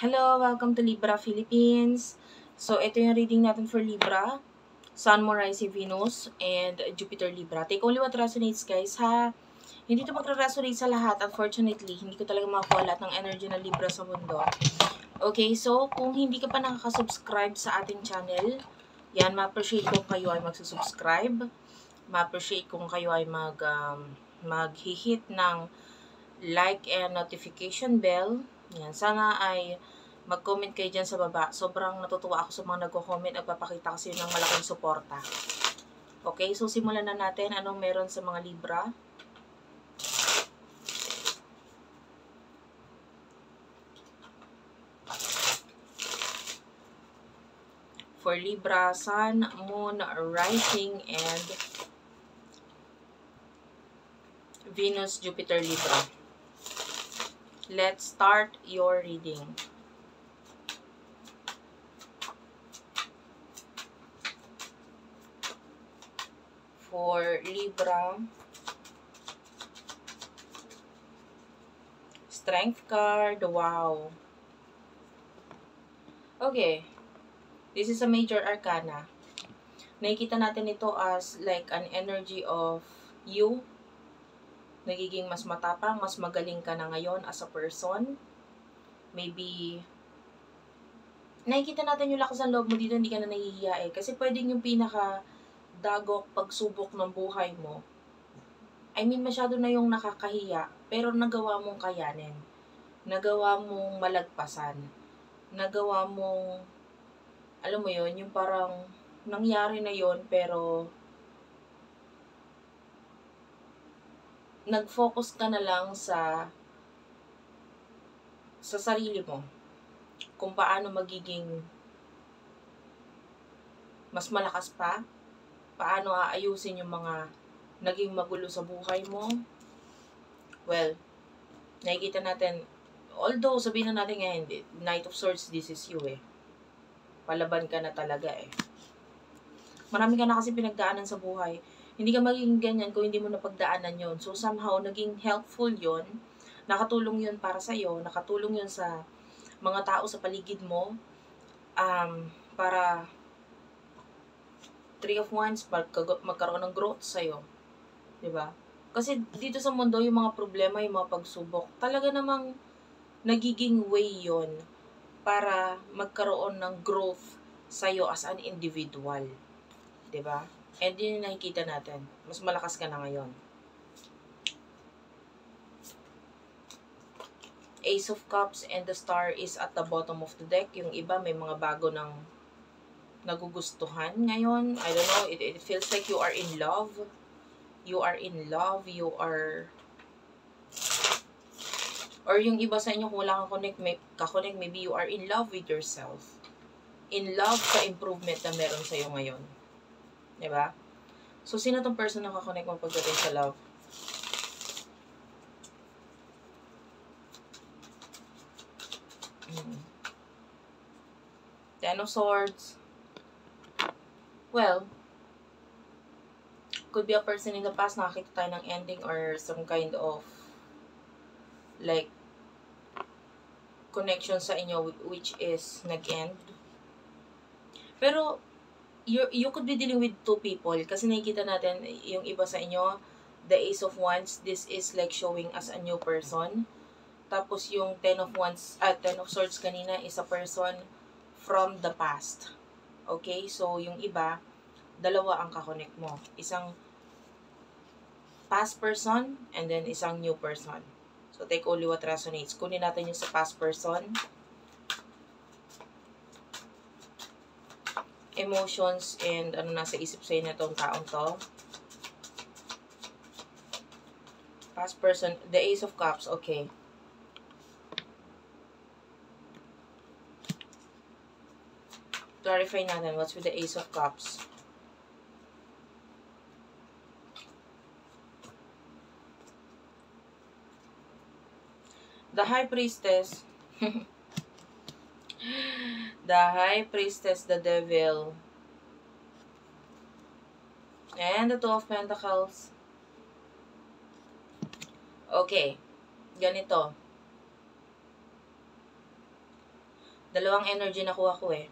Hello, welcome to Libra Philippines. So, ito yung reading natin for Libra. Sun, Moon, Rising, Venus, and Jupiter Libra. Take only what resonates, guys, ha? Hindi ito magre-resonate sa lahat, unfortunately. Hindi ko talaga makakuha lahat ng energy ng Libra sa mundo. Okay, so, kung hindi ka pa nakaka-subscribe sa ating channel, yan, ma-appreciate kung kayo ay magsusubscribe. Ma-appreciate kung kayo ay mag-hit ng like and notification bell. Yan, sana ay mag-comment kayo dyan sa baba. Sobrang natutuwa ako sa mga nagko-comment at papakita kasi ng malaking suporta. Okay, so simulan na natin. Anong meron sa mga Libra? For Libra, Sun, Moon, Rising, and Venus, Jupiter, Libra. Let's start your reading. For Libra, Strength card, wow. Okay, this is a major arcana. Nakikita natin ito as like an energy of you. Nagiging mas matapang, mas magaling ka na ngayon as a person. Maybe, nakikita natin yung lakas ng loob mo dito, hindi ka na nahihiya eh. Kasi pwedeng yung pinaka-dagok pagsubok ng buhay mo. I mean, masyado na yung nakakahiya, pero nagawa mong kayanin. Nagawa mong malagpasan. Nagawa mong, alam mo yon, yung parang nangyari na yon pero nag-focus ka na lang sa sarili mo. Kung paano magiging mas malakas pa, paano aayusin yung mga naging magulo sa buhay mo. Well, nakikita natin, although sabihin na natin ngayon, Knight of Swords, this is you eh. Palaban ka na talaga eh. Marami ka na kasi pinagdaanan sa buhay. Hindi ka magiging ganyan kung hindi mo napagdaanan yon. So somehow, naging helpful yon. Nakatulong yon para sa'yo. Nakatulong yon sa mga tao sa paligid mo. Para Three of Wands, magkaroon ng growth sa'yo. Diba? Kasi dito sa mundo, yung mga problema, yung mga pagsubok, talaga namang nagiging way yon para magkaroon ng growth sa'yo as an individual. Diba? And yun yung nakikita natin. Mas malakas ka na ngayon. Ace of Cups and the Star is at the bottom of the deck. Yung iba, may mga bago ng nagugustuhan ngayon. I don't know, it feels like you are in love. You are in love, you are, or yung iba sa inyo, kung wala kang kakonek, maybe you are in love with yourself. In love sa improvement na meron sa'yo ngayon. Diba? So, sino tong person na kakonek mo pagdating sa love? Ten of Swords. Well, could be a person in the past, nakakita tayo ng ending or some kind of like connection sa inyo which is nag-end. Pero you could be dealing with two people kasi nakikita natin yung iba sa inyo, the Ace of Wands, this is like showing as a new person. Tapos yung Ten of Swords kanina is a person from the past. Okay? So yung iba, dalawa ang kakonect mo. Isang past person and then isang new person. So take only what resonates. Kunin natin yung sa past person. Emotions and ano nasa isip sa'yo na itong taong to. Past person, the Ace of Cups, okay. Clarify natin what's with the Ace of Cups. The High Priestess. The High Priestess, the Devil. And the Two of Pentacles. Okay. Ganito. Dalawang energy nakuha ko eh.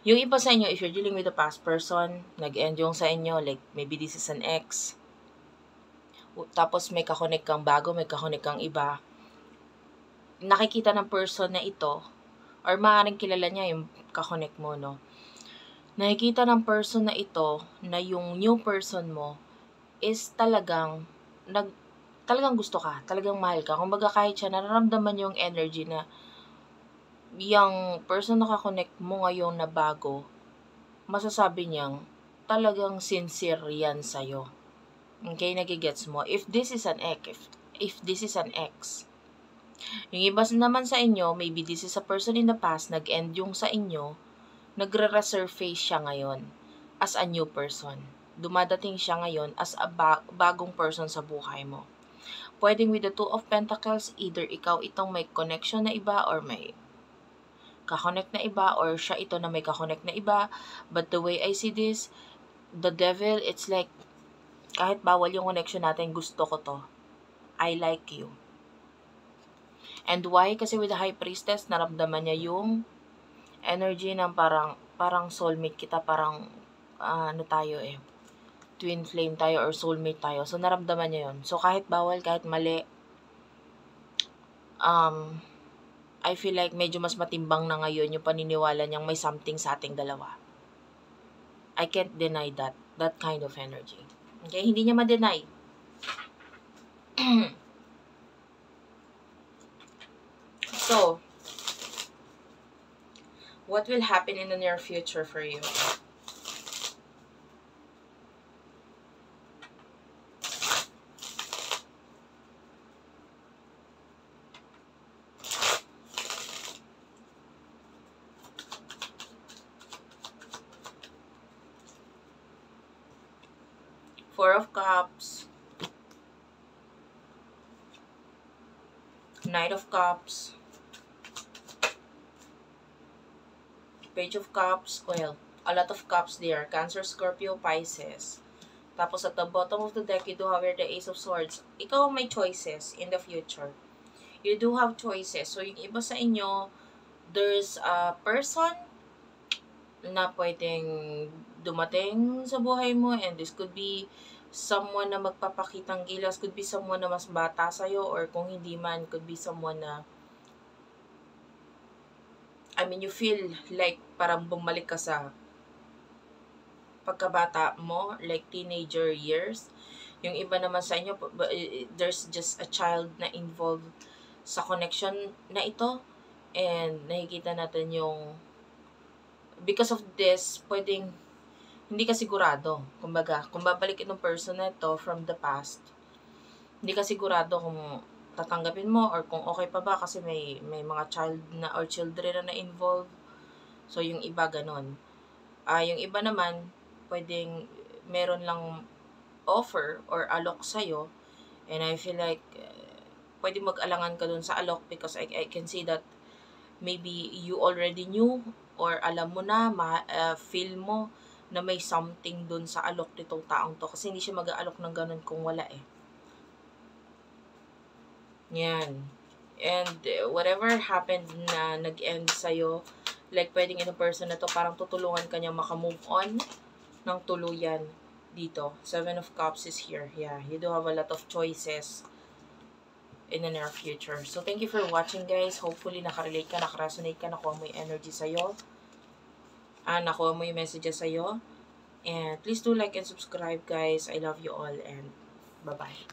Yung iba sa inyo, if you're dealing with a past person, nag-end yung sa inyo, like, maybe this is an ex. Tapos may kakonek kang bago, may kakonek kang iba. Nakikita ng person na ito, or maaaring kilala niya yung kakonek mo, no? Nakikita ng person na ito, na yung new person mo, is talagang gusto ka, talagang mahal ka. Kumbaga kahit siya, nararamdaman yung energy na yung person na kakonect mo ngayon na bago, masasabi niyang talagang sincere yan sa'yo. Okay, nagigets mo? If this is an ex, yung iba naman sa inyo, maybe this is a person in the past, nag-end yung sa inyo, nagre-resurface siya ngayon as a new person. Dumadating siya ngayon as a bagong person sa buhay mo. Pwedeng with the Two of Pentacles, either ikaw itong may connection na iba or may kakonect na iba, or siya ito na may kakonect na iba. But the way I see this, the devil, it's like, kahit bawal yung connection natin, gusto ko to. I like you. And why? Kasi with the High Priestess, naramdaman niya yung energy ng parang soulmate kita, parang ano tayo eh, twin flame tayo or soulmate tayo. So, naramdaman niya yun. So, kahit bawal, kahit mali, I feel like medyo mas matimbang na ngayon yung paniniwala niyang may something sa ating dalawa. I can't deny that kind of energy. Okay? Hindi niya ma-deny. So, what will happen in the near future for you? Four of Cups, Knight of Cups, Page of Cups, well, a lot of cups there, Cancer, Scorpio, Pisces. Tapos at the bottom of the deck, you do have here the Ace of Swords. Ikaw may choices in the future. You do have choices. So, yung iba sa inyo, there's a person na pwedeng dumating sa buhay mo, and this could be someone na magpapakitang gilas, could be someone na mas bata sa'yo, or kung hindi man, could be someone na you feel like parang bumalik ka sa pagkabata mo, like teenager years. Yung iba naman sa inyo, there's just a child na involved sa connection na ito, and nakikita natin yung because of this, pwedeng hindi ka sigurado. Kumbaga, kung babalik itong person na ito from the past, hindi ka sigurado kung tatanggapin mo or kung okay pa ba kasi may mga child na or children na involved. So, yung iba ganon. Yung iba naman, pwedeng meron lang offer or alok sa'yo, and I feel like pwede mag-alangan ka dun sa alok because I can see that maybe you already knew or alam mo na, feel mo na may something dun sa alok nitong taong to. Kasi hindi siya mag-aalok ng ganun kung wala eh. Yan. And whatever happened na nag-end sa'yo, like pwedeng in a person na to, parang tutulungan ka niya makamove on ng tuluyan dito. Seven of Cups is here. Yeah, you do have a lot of choices in the near future. So, thank you for watching, guys. Hopefully, nakarelate ka, nakaresonate ka, nakuha mo yung energy sa'yo. Nakuha mo yung messages sa'yo. And please do like and subscribe, guys. I love you all, and bye-bye.